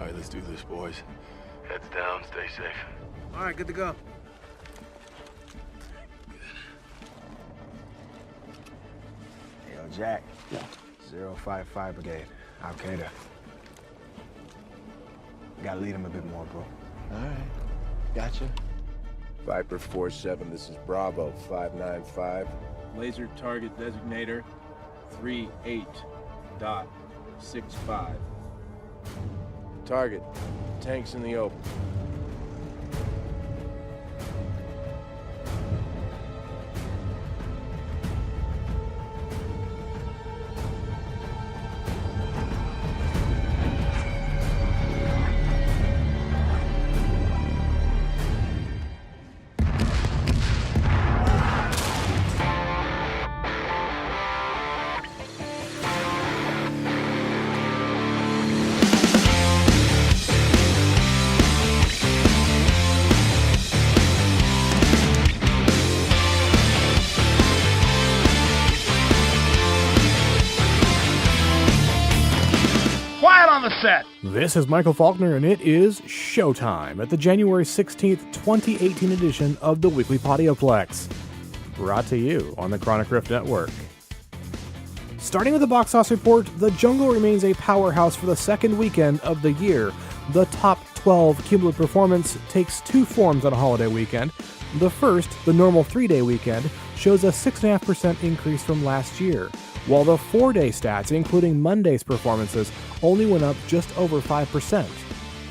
All right, let's do this, boys. Heads down, stay safe. All right, good to go. Yo, Jack. Yeah. 055 Brigade, Al Qaeda. Gotta lead him a bit more, bro. All right, gotcha. Viper 47, this is Bravo 595. Laser target designator 38.65. Target, tanks in the open. This is Michael Faulkner, and it is showtime at the January 16th, 2018 edition of the Weekly Podioplex, brought to you on the Chronic Rift Network. Starting with the box office report, The Jungle remains a powerhouse for the second weekend of the year. The top 12 cumulative performance takes two forms on a holiday weekend. The first, the normal 3-day weekend, shows a 6.5% increase from last year, while the 4-day stats, including Monday's performances, only went up just over 5%.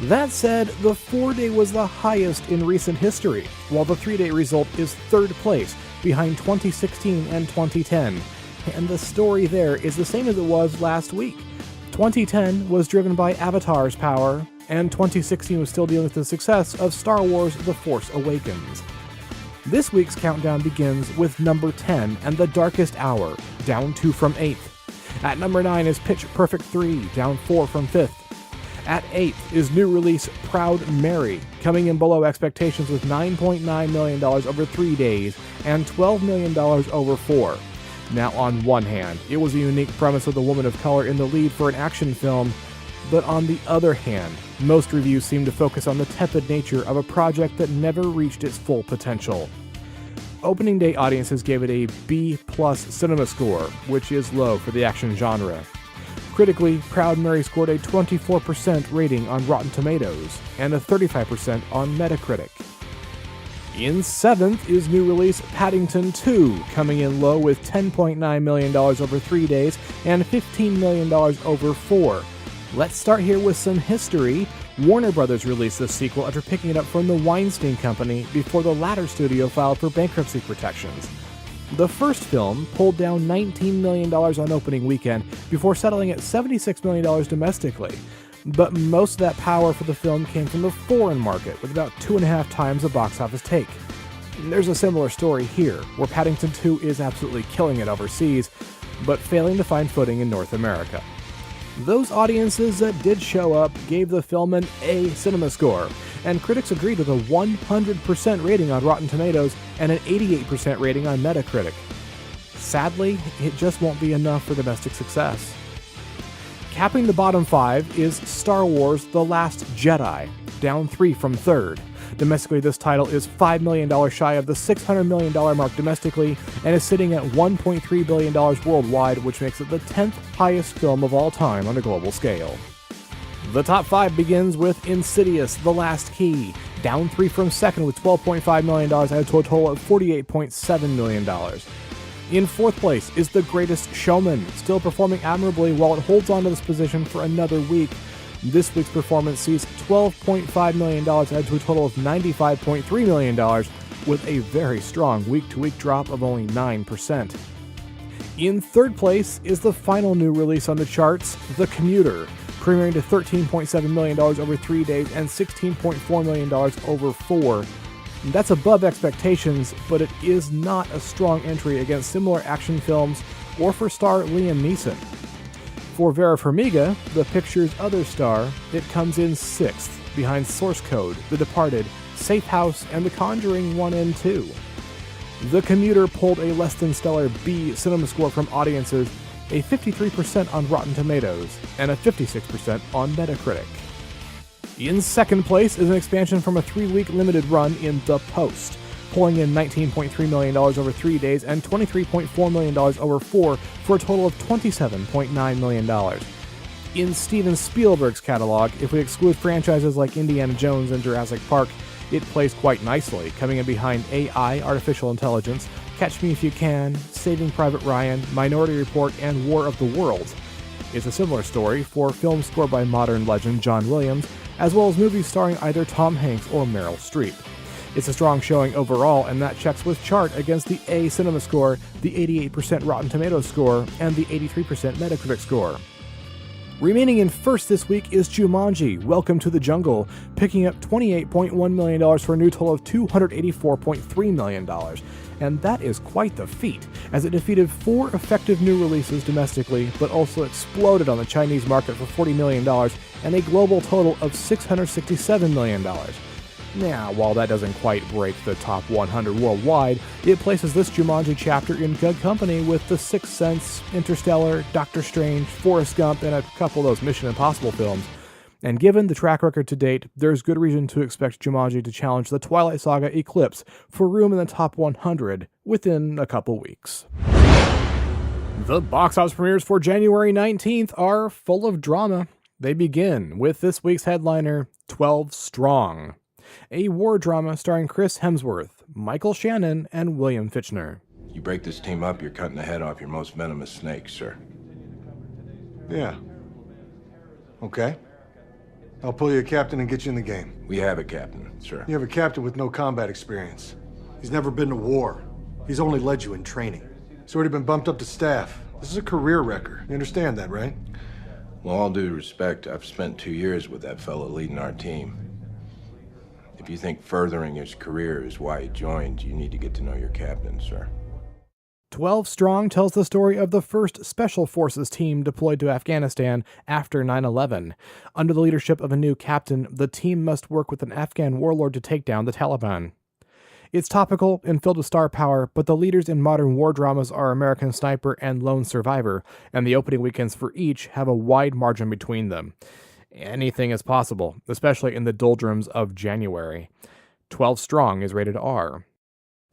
That said, the 4-day was the highest in recent history, while the 3-day result is third place, behind 2016 and 2010. And the story there is the same as it was last week. 2010 was driven by Avatar's power, and 2016 was still dealing with the success of Star Wars The Force Awakens. This week's countdown begins with number 10 and The Darkest Hour, down 2 from 8th. At number 9 is Pitch Perfect 3, down 4 from 5th. At 8th is new release Proud Mary, coming in below expectations with $9.9 million over 3 days and $12 million over 4. Now, on one hand, it was a unique premise with a woman of color in the lead for an action film, but on the other hand, most reviews seem to focus on the tepid nature of a project that never reached its full potential. Opening day audiences gave it a B+ cinema score, which is low for the action genre. Critically, Proud Mary scored a 24% rating on Rotten Tomatoes and a 35% on Metacritic. In 7th is new release Paddington 2, coming in low with $10.9 million over 3 days and $15 million over 4. Let's start here with some history. Warner Brothers released this sequel after picking it up from the Weinstein Company before the latter studio filed for bankruptcy protections. The first film pulled down $19 million on opening weekend before settling at $76 million domestically, but most of that power for the film came from the foreign market, with about 2.5 times the box office take. There's a similar story here, where Paddington 2 is absolutely killing it overseas, but failing to find footing in North America. Those audiences that did show up gave the film an A cinema score, and critics agreed with a 100% rating on Rotten Tomatoes and an 88% rating on Metacritic. Sadly, it just won't be enough for domestic success. Capping the bottom 5 is Star Wars The Last Jedi, down 3 from 3rd. Domestically, this title is $5 million shy of the $600 million mark domestically, and is sitting at $1.3 billion worldwide, which makes it the 10th highest film of all time on a global scale. The top 5 begins with Insidious: The Last Key, down 3 from 2nd with $12.5 million, added to a total of $48.7 million. In 4th place is The Greatest Showman, still performing admirably while it holds on to this position for another week. This week's performance sees $12.5 million added to a total of $95.3 million, with a very strong week-to-week drop of only 9%. In 3rd place is the final new release on the charts, The Commuter, premiering to $13.7 million over 3 days and $16.4 million over 4. That's above expectations, but it is not a strong entry against similar action films or for star Liam Neeson. For Vera Farmiga, the picture's other star, it comes in 6th, behind Source Code, The Departed, Safe House, and The Conjuring 1 and 2. The Commuter pulled a less than stellar B cinema score from audiences, a 53% on Rotten Tomatoes, and a 56% on Metacritic. In second place is an expansion from a 3-week limited run in The Post, pulling in $19.3 million over 3 days and $23.4 million over 4 for a total of $27.9 million. In Steven Spielberg's catalog, if we exclude franchises like Indiana Jones and Jurassic Park, it plays quite nicely, coming in behind AI, Artificial Intelligence, Catch Me If You Can, Saving Private Ryan, Minority Report, and War of the Worlds. It's a similar story for films scored by modern legend John Williams, as well as movies starring either Tom Hanks or Meryl Streep. It's a strong showing overall, and that checks with chart against the A Cinema score, the 88% Rotten Tomatoes score, and the 83% Metacritic score. Remaining in first this week is Jumanji, Welcome to the Jungle, picking up $28.1 million for a new total of $284.3 million. And that is quite the feat, as it defeated 4 effective new releases domestically, but also exploded on the Chinese market for $40 million and a global total of $667 million. Now, while that doesn't quite break the top 100 worldwide, it places this Jumanji chapter in good company with The Sixth Sense, Interstellar, Doctor Strange, Forrest Gump, and a couple of those Mission Impossible films. And given the track record to date, there's good reason to expect Jumanji to challenge the Twilight Saga Eclipse for room in the top 100 within a couple weeks. The box office premieres for January 19th are full of drama. They begin with this week's headliner, 12 Strong, a war drama starring Chris Hemsworth, Michael Shannon, and William Fichtner. You break this team up, you're cutting the head off your most venomous snake, sir. Yeah. Okay. I'll pull you a captain and get you in the game. We have a captain, sir. You have a captain with no combat experience. He's never been to war. He's only led you in training. He's already been bumped up to staff. This is a career wrecker. You understand that, right? Well, all due respect, I've spent 2 years with that fellow leading our team. If you think furthering his career is why he joined, you need to get to know your captain, sir. 12 Strong tells the story of the first Special Forces team deployed to Afghanistan after 9/11. Under the leadership of a new captain, the team must work with an Afghan warlord to take down the Taliban. It's topical and filled with star power, but the leaders in modern war dramas are American Sniper and Lone Survivor, and the opening weekends for each have a wide margin between them. Anything is possible, especially in the doldrums of January. 12 Strong is rated R.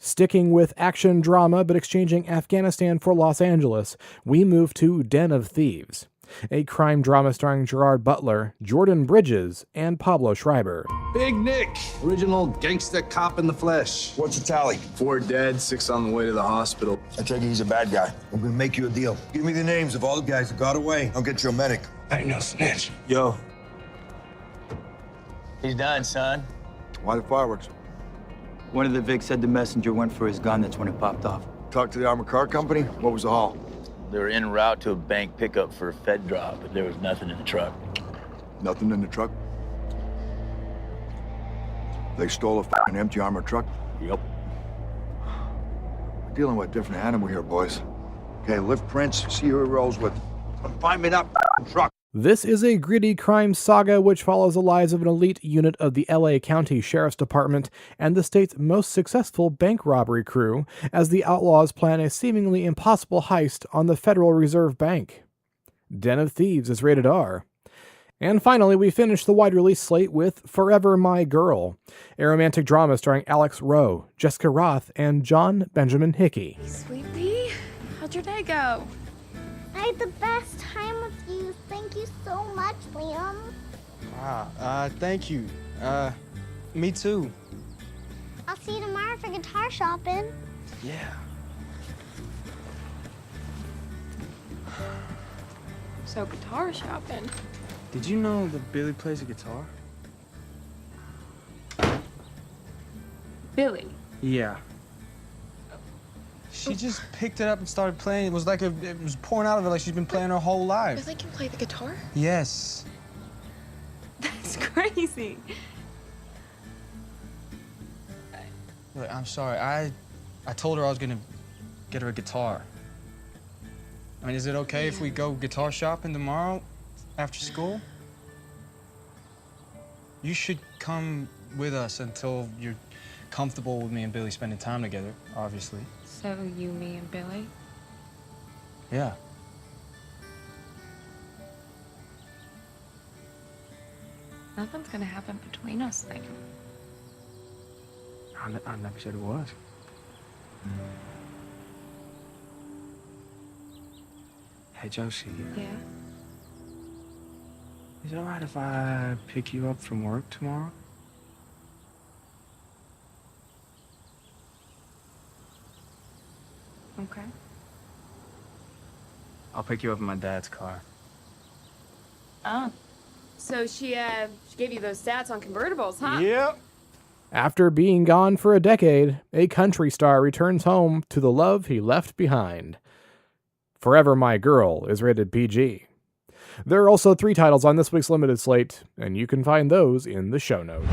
Sticking with action drama but exchanging Afghanistan for Los Angeles, we move to Den of Thieves, a crime drama starring Gerard Butler, Jordan Bridges, and Pablo Schreiber. Big Nick, original gangsta cop in the flesh. What's the tally? 4 dead, 6 on the way to the hospital. I take it he's a bad guy. I'm gonna make you a deal. Give me the names of all the guys that got away. I'll get you a medic. I ain't no snitch. Yo. He's done, son. Why the fireworks? One of the Vics said the messenger went for his gun. That's when it popped off. Talk to the armored car company? What was the haul? They were en route to a bank pickup for a Fed drop, but there was nothing in the truck. Nothing in the truck? They stole a fucking empty armored truck? Yep. We're dealing with a different animal here, boys. Okay, lift prints, see who he rolls with. Find me that truck. This is a gritty crime saga which follows the lives of an elite unit of the LA County Sheriff's Department and the state's most successful bank robbery crew as the outlaws plan a seemingly impossible heist on the Federal Reserve Bank. Den of Thieves is rated R. And finally, we finish the wide release slate with Forever My Girl, a romantic drama starring Alex Rowe, Jessica Roth, and John Benjamin Hickey. Hey, sweetie, how'd your day go? I had the best time with you. Thank you so much, Liam. Wow, thank you. Me too. I'll see you tomorrow for guitar shopping. Yeah. So guitar shopping. Did you know that Billy plays a guitar? Billy. Yeah. She just picked it up and started playing. It was like it was pouring out of her like she's been playing her whole life. Billy can play the guitar? Yes. That's crazy. Look, I'm sorry. I told her I was gonna get her a guitar. I mean, is it okay if we go guitar shopping tomorrow after school? You should come with us until you're comfortable with me and Billy spending time together, obviously. So you, me, and Billy? Yeah. Nothing's gonna happen between us, like. I never said it was. Hey, Josie. Yeah? Is it alright if I pick you up from work tomorrow? Okay. I'll pick you up in my dad's car. Oh. So she gave you those stats on convertibles, huh? Yep. After being gone for a decade, a country star returns home to the love he left behind. Forever My Girl is rated PG. There are also 3 titles on this week's limited slate, and you can find those in the show notes.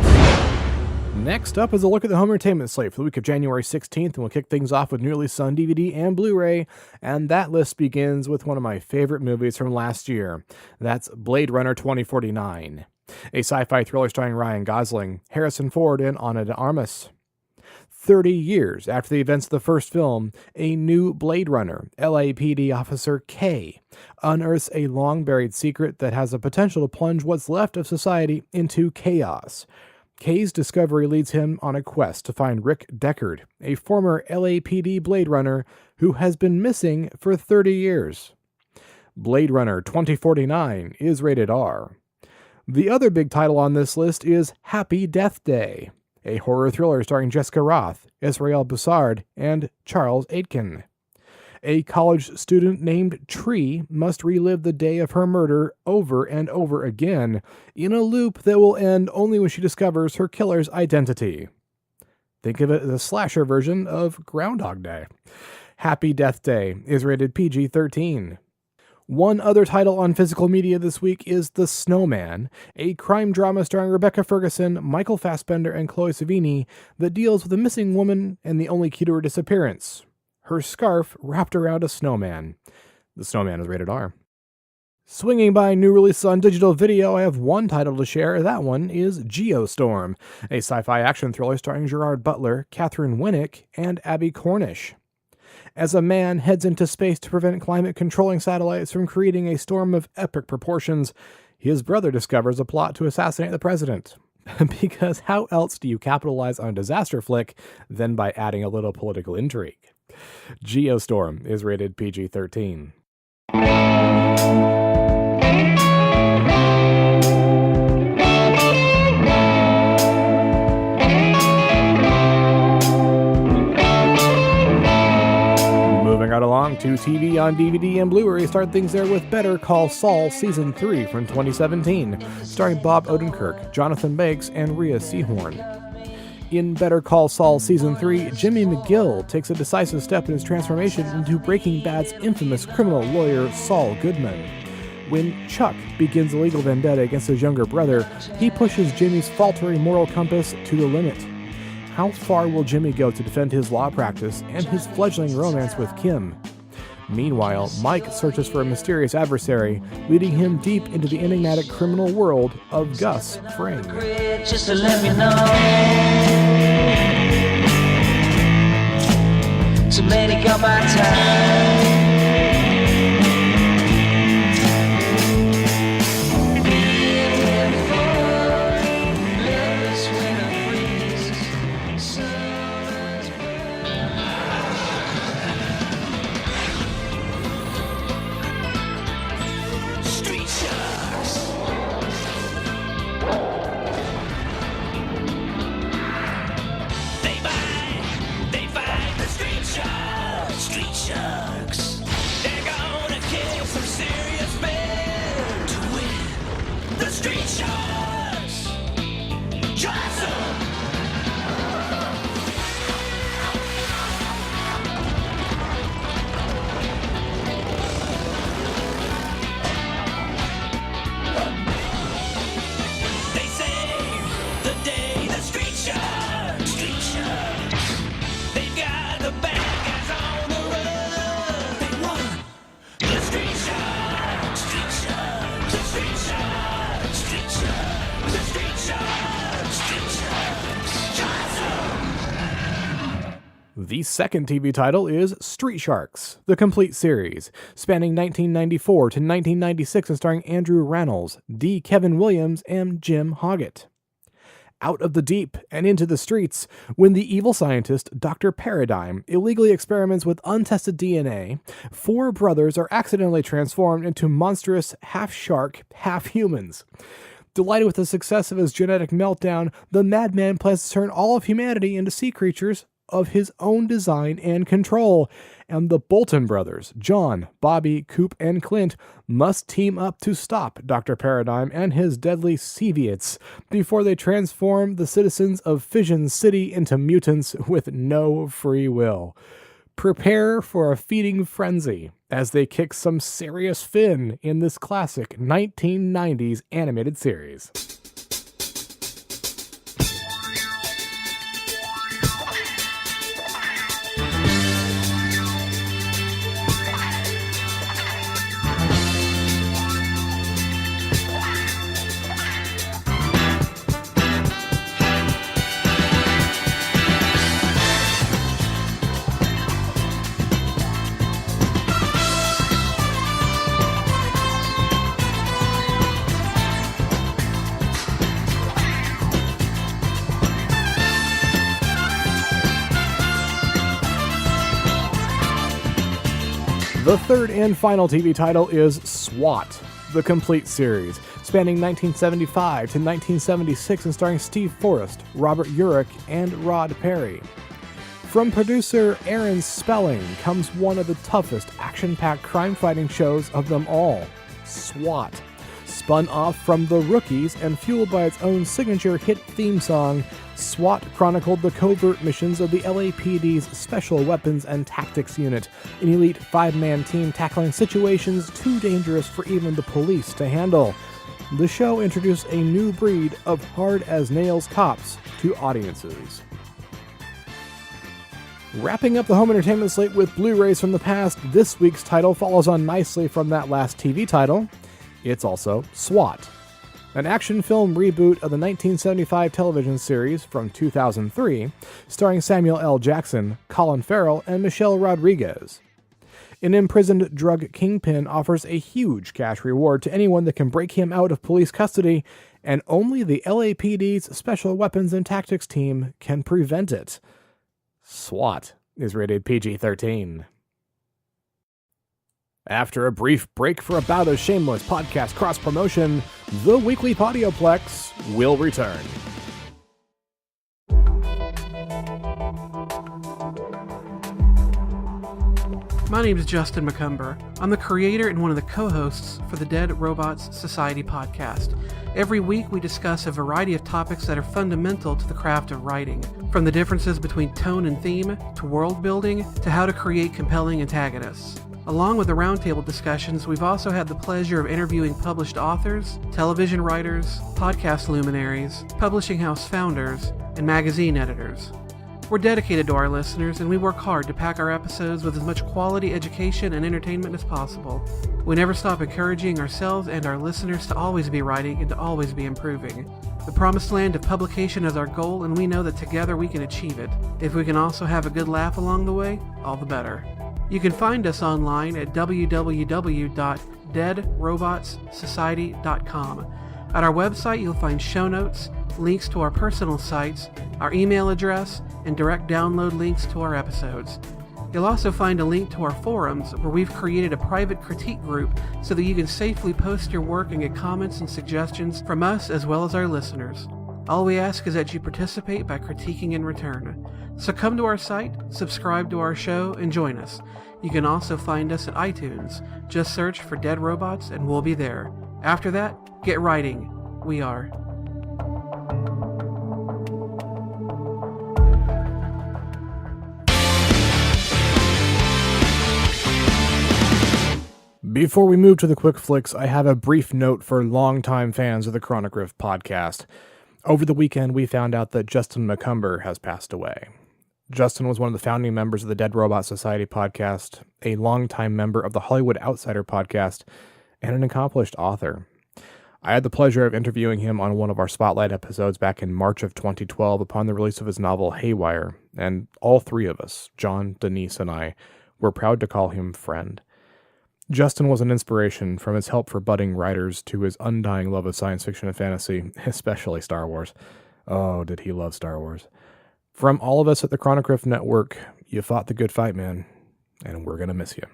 Next up is a look at the home entertainment slate for the week of January 16th, and we'll kick things off with new releases on DVD and Blu-ray, and that list begins with one of my favorite movies from last year. That's Blade Runner 2049, a sci-fi thriller starring Ryan Gosling, Harrison Ford, and Ana de Armas. 30 years after the events of the first film, a new Blade Runner, LAPD Officer K, unearths a long-buried secret that has the potential to plunge what's left of society into chaos. K's discovery leads him on a quest to find Rick Deckard, a former LAPD Blade Runner who has been missing for 30 years. Blade Runner 2049 is rated R. The other big title on this list is Happy Death Day, a horror thriller starring Jessica Roth, Israel Bussard, and Charles Aitken. A college student named Tree must relive the day of her murder over and over again in a loop that will end only when she discovers her killer's identity. Think of it as a slasher version of Groundhog Day. Happy Death Day is rated PG-13. One other title on physical media this week is The Snowman, a crime drama starring Rebecca Ferguson, Michael Fassbender, and Chloe Sevigny that deals with a missing woman and the only key to her disappearance: her scarf wrapped around a snowman. The Snowman is rated R. Swinging by new releases on digital video, I have one title to share. That one is Geostorm, a sci-fi action thriller starring Gerard Butler, Catherine Winnick, and Abby Cornish. As a man heads into space to prevent climate-controlling satellites from creating a storm of epic proportions, his brother discovers a plot to assassinate the president. Because how else do you capitalize on a disaster flick than by adding a little political intrigue? Geostorm is rated PG-13. Moving right along to TV on DVD and Blu-ray, start things there with Better Call Saul Season 3 from 2017, starring Bob Odenkirk, Jonathan Banks, and Rhea Seehorn. In Better Call Saul Season 3, Jimmy McGill takes a decisive step in his transformation into Breaking Bad's infamous criminal lawyer Saul Goodman. When Chuck begins a legal vendetta against his younger brother, he pushes Jimmy's faltering moral compass to the limit. How far will Jimmy go to defend his law practice and his fledgling romance with Kim? Meanwhile, Mike searches for a mysterious adversary, leading him deep into the enigmatic criminal world of Gus Fring. Just to let me know. So many got my time. The second TV title is Street Sharks, the complete series, spanning 1994 to 1996 and starring Andrew Rannells, D. Kevin Williams, and Jim Hoggett. Out of the deep and into the streets, when the evil scientist Dr. Paradigm illegally experiments with untested DNA, 4 brothers are accidentally transformed into monstrous half-shark, half-humans. Delighted with the success of his genetic meltdown, the madman plans to turn all of humanity into sea creatures of his own design and control, and the Bolton brothers, John, Bobby, Coop, and Clint, must team up to stop Dr. Paradigm and his deadly Seviots before they transform the citizens of Fission City into mutants with no free will. Prepare for a feeding frenzy as they kick some serious fin in this classic 1990s animated series. The third and final TV title is SWAT, the complete series, spanning 1975 to 1976 and starring Steve Forrest, Robert Urich, and Rod Perry. From producer Aaron Spelling comes one of the toughest action-packed crime-fighting shows of them all, SWAT. Spun off from The Rookies and fueled by its own signature hit theme song, SWAT chronicled the covert missions of the LAPD's Special Weapons and Tactics Unit, an elite 5-man team tackling situations too dangerous for even the police to handle. The show introduced a new breed of hard-as-nails cops to audiences. Wrapping up the home entertainment slate with Blu-rays from the past, this week's title follows on nicely from that last TV title. It's also SWAT, an action film reboot of the 1975 television series from 2003, starring Samuel L. Jackson, Colin Farrell, and Michelle Rodriguez. An imprisoned drug kingpin offers a huge cash reward to anyone that can break him out of police custody, and only the LAPD's Special Weapons and Tactics team can prevent it. SWAT is rated PG-13. After a brief break for a bout of shameless podcast cross-promotion, the Weekly Podioplex will return. My name is Justin McCumber. I'm the creator and one of the co-hosts for the Dead Robots Society podcast. Every week we discuss a variety of topics that are fundamental to the craft of writing, from the differences between tone and theme, to world building, to how to create compelling antagonists. Along with the roundtable discussions, we've also had the pleasure of interviewing published authors, television writers, podcast luminaries, publishing house founders, and magazine editors. We're dedicated to our listeners, and we work hard to pack our episodes with as much quality education and entertainment as possible. We never stop encouraging ourselves and our listeners to always be writing and to always be improving. The promised land of publication is our goal, and we know that together we can achieve it. If we can also have a good laugh along the way, all the better. You can find us online at www.deadrobotssociety.com. At our website, you'll find show notes, links to our personal sites, our email address, and direct download links to our episodes. You'll also find a link to our forums, where we've created a private critique group so that you can safely post your work and get comments and suggestions from us as well as our listeners. All we ask is that you participate by critiquing in return. So come to our site, subscribe to our show, and join us. You can also find us at iTunes. Just search for Dead Robots and we'll be there. After that, get writing. We are. Before we move to the quick flicks, I have a brief note for longtime fans of the Chronic Rift podcast. Over the weekend, we found out that Justin McCumber has passed away. Justin was one of the founding members of the Dead Robot Society podcast, a longtime member of the Hollywood Outsider podcast, and an accomplished author. I had the pleasure of interviewing him on one of our Spotlight episodes back in March of 2012 upon the release of his novel Haywire, and all three of us, John, Denise, and I, were proud to call him friend. Justin was an inspiration, from his help for budding writers to his undying love of science fiction and fantasy, especially Star Wars. Oh, did he love Star Wars. From all of us at the Chronic Rift Network, you fought the good fight, man, and we're going to miss you.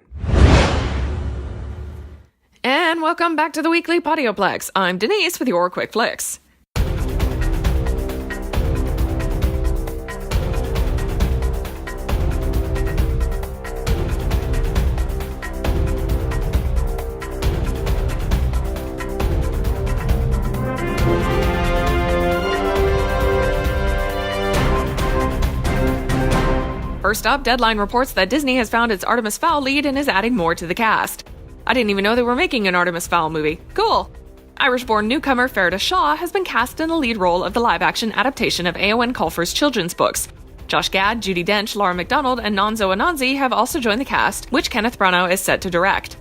And welcome back to the Weekly Podioplex. I'm Denise with your Quick Flicks. First up, Deadline reports that Disney has found its Artemis Fowl lead and is adding more to the cast. I didn't even know they were making an Artemis Fowl movie. Cool! Irish-born newcomer Ferida Shaw has been cast in the lead role of the live-action adaptation of A.O.N. Colfer's children's books. Josh Gad, Judi Dench, Laura McDonald, and Nonso Anansi have also joined the cast, which Kenneth Branagh is set to direct.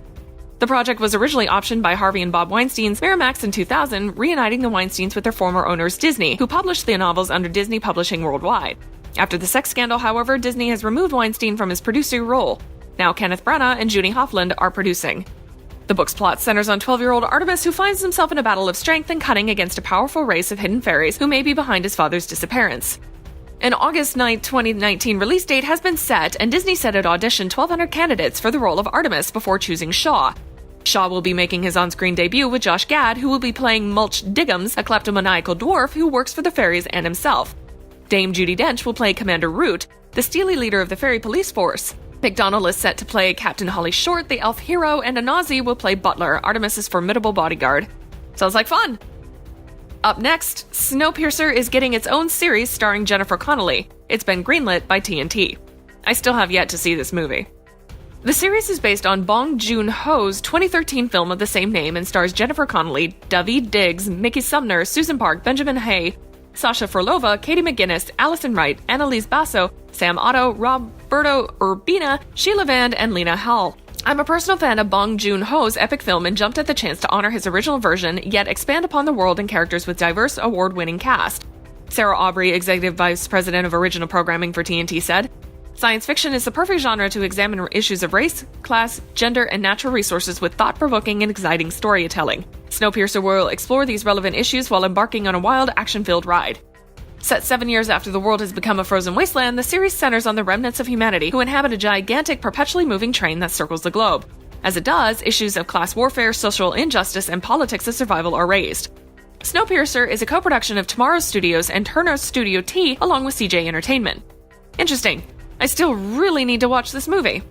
The project was originally optioned by Harvey and Bob Weinstein's Miramax in 2000, reuniting the Weinsteins with their former owners Disney, who published the novels under Disney Publishing Worldwide. After the sex scandal, however, Disney has removed Weinstein from his producer role. Now Kenneth Branagh and Junie Hoffland are producing. The book's plot centers on 12-year-old Artemis, who finds himself in a battle of strength and cunning against a powerful race of hidden fairies who may be behind his father's disappearance. An August 9, 2019 release date has been set, and Disney said it auditioned 1,200 candidates for the role of Artemis before choosing Shaw. Shaw will be making his on-screen debut with Josh Gad, who will be playing Mulch Diggums, a kleptomaniacal dwarf who works for the fairies and himself. Dame Judi Dench will play Commander Root, the steely leader of the fairy police force. McDonald is set to play Captain Holly Short, the elf hero, and Anazi will play Butler, Artemis's formidable bodyguard. Sounds like fun! Up next, Snowpiercer is getting its own series starring Jennifer Connelly. It's been greenlit by TNT. I still have yet to see this movie. The series is based on Bong Joon-ho's 2013 film of the same name and stars Jennifer Connelly, Daveed Diggs, Mickey Sumner, Susan Park, Benjamin Hay, Sasha Furlova, Katie McGinnis, Allison Wright, Annalise Basso, Sam Otto, Roberto Urbina, Sheila Vand, and Lena Hall. I'm a personal fan of Bong Joon-ho's epic film and jumped at the chance to honor his original version, yet expand upon the world and characters with diverse, award-winning cast. Sarah Aubrey, Executive Vice President of Original Programming for TNT, said, "Science fiction is the perfect genre to examine issues of race, class, gender, and natural resources with thought-provoking and exciting storytelling. Snowpiercer will explore these relevant issues while embarking on a wild, action-filled ride." Set 7 years after the world has become a frozen wasteland, the series centers on the remnants of humanity who inhabit a gigantic, perpetually moving train that circles the globe. As it does, issues of class warfare, social injustice, and politics of survival are raised. Snowpiercer is a co-production of Tomorrow Studios and Turner Studio T along with CJ Entertainment. Interesting. I still really need to watch this movie.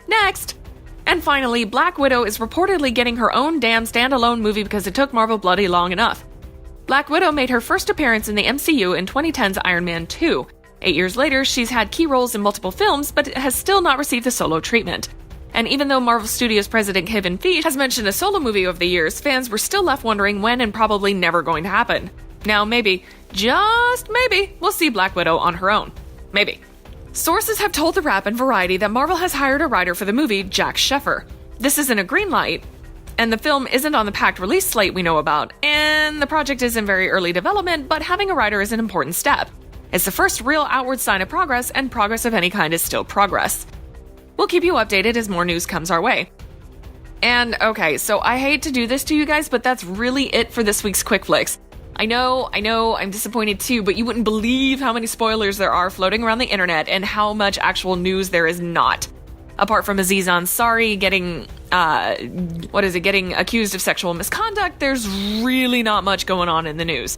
Next! And finally, Black Widow is reportedly getting her own damn standalone movie because it took Marvel bloody long enough. Black Widow made her first appearance in the MCU in 2010's Iron Man 2. 8 years later, she's had key roles in multiple films, but has still not received the solo treatment. And even though Marvel Studios president Kevin Feige has mentioned a solo movie over the years, fans were still left wondering when and probably never going to happen. Now maybe, just maybe, we'll see Black Widow on her own. Maybe. Sources have told The Wrap and Variety that Marvel has hired a writer for the movie, Jack Sheffer. This isn't a green light, and the film isn't on the packed release slate we know about, and the project is in very early development, but having a writer is an important step. It's the first real outward sign of progress, and progress of any kind is still progress. We'll keep you updated as more news comes our way. And okay, so I hate to do this to you guys, but that's really it for this week's Quick Flicks. I know, I'm disappointed too, but you wouldn't believe how many spoilers there are floating around the internet and how much actual news there is not. Apart from Aziz Ansari getting accused of sexual misconduct, there's really not much going on in the news.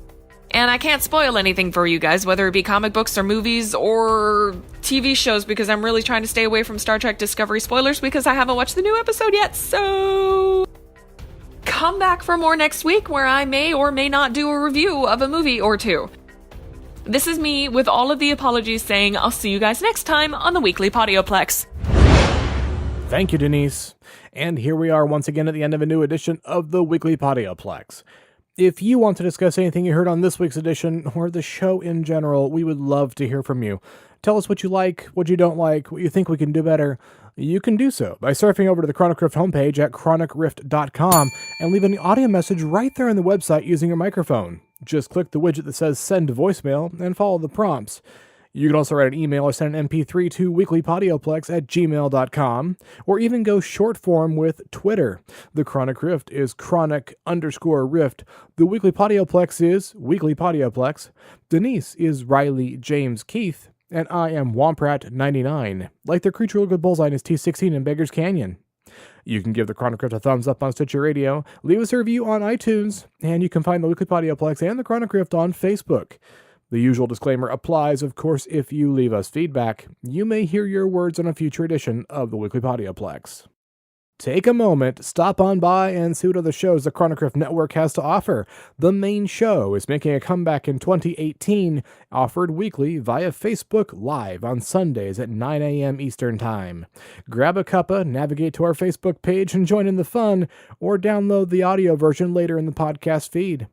And I can't spoil anything for you guys, whether it be comic books or movies or TV shows, because I'm really trying to stay away from Star Trek Discovery spoilers because I haven't watched the new episode yet, so come back for more next week where I may or may not do a review of a movie or two. This is me with all of the apologies saying I'll see you guys next time on the Weekly Podioplex. Thank you, Denise. And here we are once again at the end of a new edition of the Weekly Podioplex. If you want to discuss anything you heard on this week's edition or the show in general, we would love to hear from you. Tell us what you like, what you don't like, what you think we can do better. You can do so by surfing over to the Chronic Rift homepage at chronicrift.com and leave an audio message right there on the website using your microphone. Just click the widget that says send voicemail and follow the prompts. You can also write an email or send an MP3 to weeklypodioplex@gmail.com, or even go short form with Twitter. The Chronic Rift is chronic_rift. The Weekly Podioplex is Weekly Podioplex. Denise is Riley James Keith. And I am Womprat99, like their creature with bullseye is T16 in Beggar's Canyon. You can give the Chronic Rift a thumbs up on Stitcher Radio, leave us a review on iTunes, and you can find the Weekly Podioplex and the Chronic Rift on Facebook. The usual disclaimer applies, of course, if you leave us feedback. You may hear your words on a future edition of the Weekly Podioplex. Take a moment, stop on by, and see what other shows the Chronic Rift Network has to offer. The main show is making a comeback in 2018, offered weekly via Facebook Live on Sundays at 9 a.m. Eastern Time. Grab a cuppa, navigate to our Facebook page, and join in the fun, or download the audio version later in the podcast feed.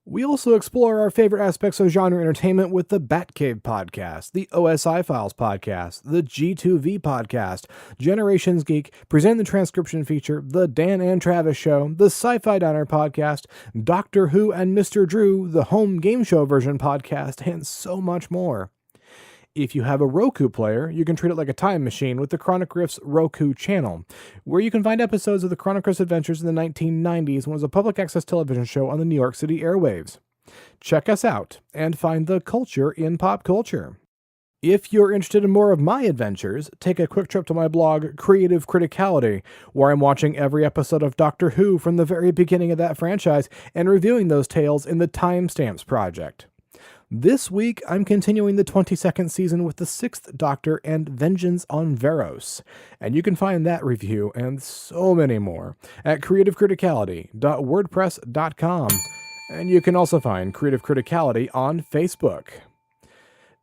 We also explore our favorite aspects of genre entertainment with the Batcave podcast, the OSI Files podcast, the G2V podcast, Generations Geek, Present the Transcription feature, the Dan and Travis Show, the Sci-Fi Diner podcast, Doctor Who and Mr. Drew, the Home Game Show version podcast, and so much more. If you have a Roku player, you can treat it like a time machine with the Chronic Rift's Roku channel, where you can find episodes of the Chronic Rift's adventures in the 1990s when it was a public access television show on the New York City airwaves. Check us out and find the culture in pop culture. If you're interested in more of my adventures, take a quick trip to my blog, Creative Criticality, where I'm watching every episode of Doctor Who from the very beginning of that franchise and reviewing those tales in the Timestamps Project. This week, I'm continuing the 22nd season with the 6th Doctor and Vengeance on Veros, and you can find that review and so many more at creativecriticality.wordpress.com, and you can also find Creative Criticality on Facebook.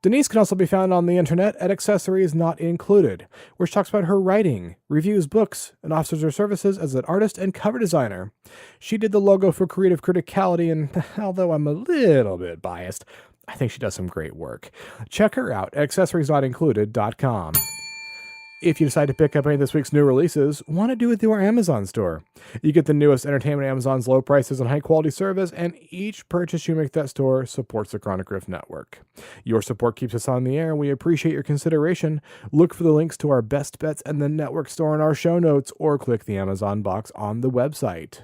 Denise can also be found on the internet at Accessories Not Included, where she talks about her writing, reviews books, and offers her services as an artist and cover designer. She did the logo for Creative Criticality, and although I'm a little bit biased, I think she does some great work. Check her out at accessoriesnotincluded.com. If you decide to pick up any of this week's new releases, want to do it through our Amazon store. You get the newest entertainment at Amazon's low prices and high-quality service, and each purchase you make at that store supports the Chronic Rift Network. Your support keeps us on the air, and we appreciate your consideration. Look for the links to our best bets and the network store in our show notes, or click the Amazon box on the website.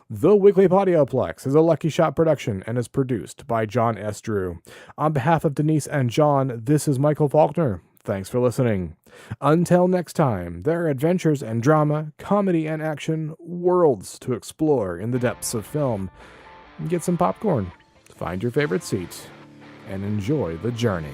The Weekly Podioplex is a Lucky Shot production and is produced by John S. Drew. On behalf of Denise and John, this is Michael Faulkner. Thanks for listening. Until next time, there are adventures and drama, comedy and action, worlds to explore in the depths of film. Get some popcorn, find your favorite seat, and enjoy the journey.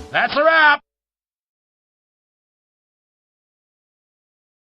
That's a wrap!